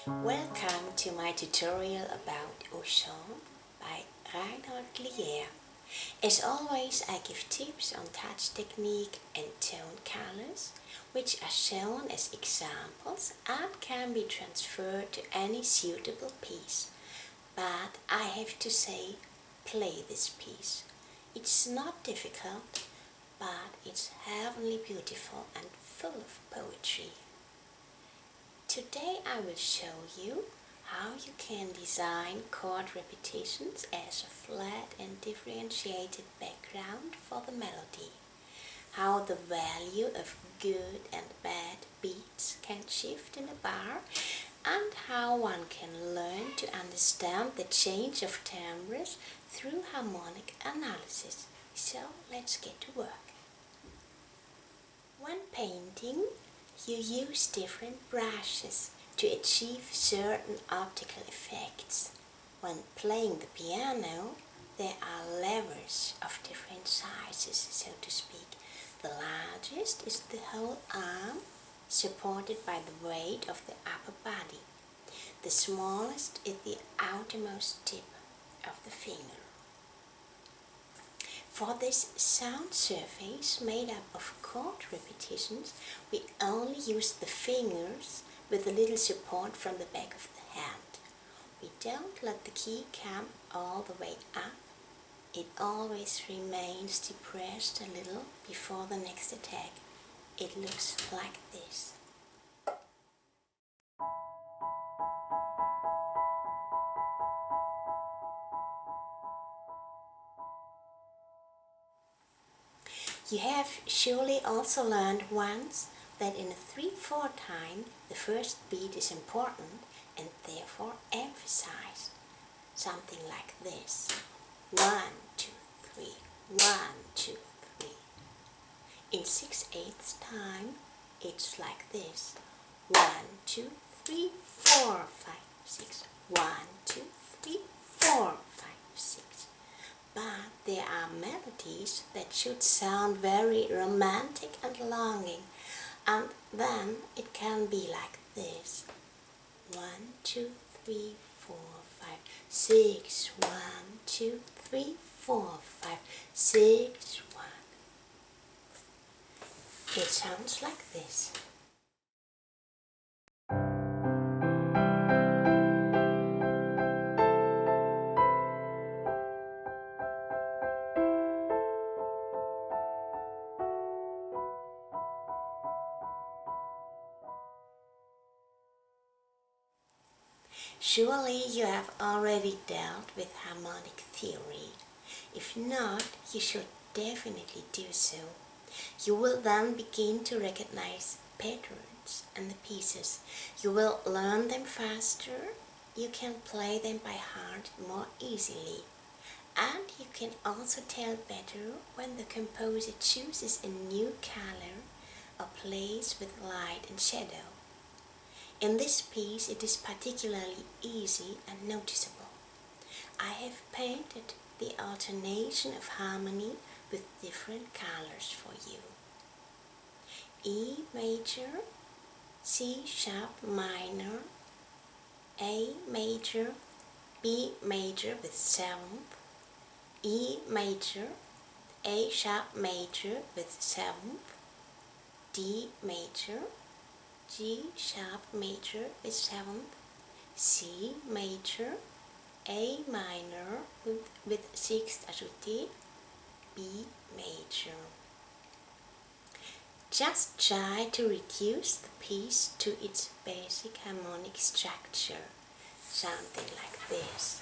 Welcome to my tutorial about Aux Champs by Reinhold Glière. As always, I give tips on touch technique and tone colors, which are shown as examples and can be transferred to any suitable piece. But I have to say, play this piece. It's not difficult, but it's heavenly beautiful and full of poetry. Today I will show you how you can design chord repetitions as a flat and differentiated background for the melody, how the value of good and bad beats can shift in a bar, and how one can learn to understand the change of timbres through harmonic analysis. So let's get to work. When painting, you use different brushes to achieve certain optical effects. When playing the piano, there are levers of different sizes, so to speak. The largest is the whole arm, supported by the weight of the upper body. The smallest is the outermost tip of the finger. For this sound surface made up of chord repetitions, we only use the fingers with a little support from the back of the hand. We don't let the key come all the way up. It always remains depressed a little before the next attack. It looks like this. You have surely also learned once that in a 3/4 time the first beat is important and therefore emphasized. Something like this. 1, 2, 3, 1, 2, 3. In 6/8 time it's like this. 1, 2, 3, 4, 5, 6. 1, 2, 3, 4, 5, 6. But there are melodies that should sound very romantic and longing, and then it can be like this. 1, 2, 3, 4, 5, 6. 1, 2, 3, 4, 5, 6, 1. It sounds like this. Surely you have already dealt with harmonic theory. If not, you should definitely do so. You will then begin to recognize patterns and the pieces. You will learn them faster. You can play them by heart more easily. And you can also tell better when the composer chooses a new color or plays with light and shadow. In this piece it is particularly easy and noticeable. I have painted the alternation of harmony with different colors for you. E major, C sharp minor, A major, B major with 7th, E major, A sharp major with 7th, D major, G sharp major with 7th, C major, A minor with 6th ajuté, B major. Just try to reduce the piece to its basic harmonic structure, something like this.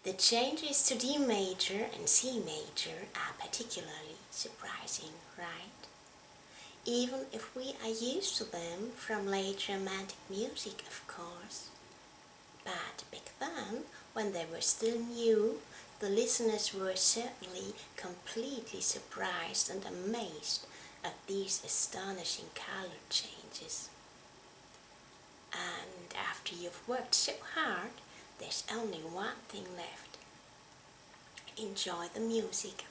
The changes to D major and C major are particularly surprising, right? Even if we are used to them from late romantic music, of course. But back then, when they were still new, The listeners were certainly completely surprised and amazed at these astonishing color changes. And after you've worked so hard, there's only one thing left. Enjoy the music.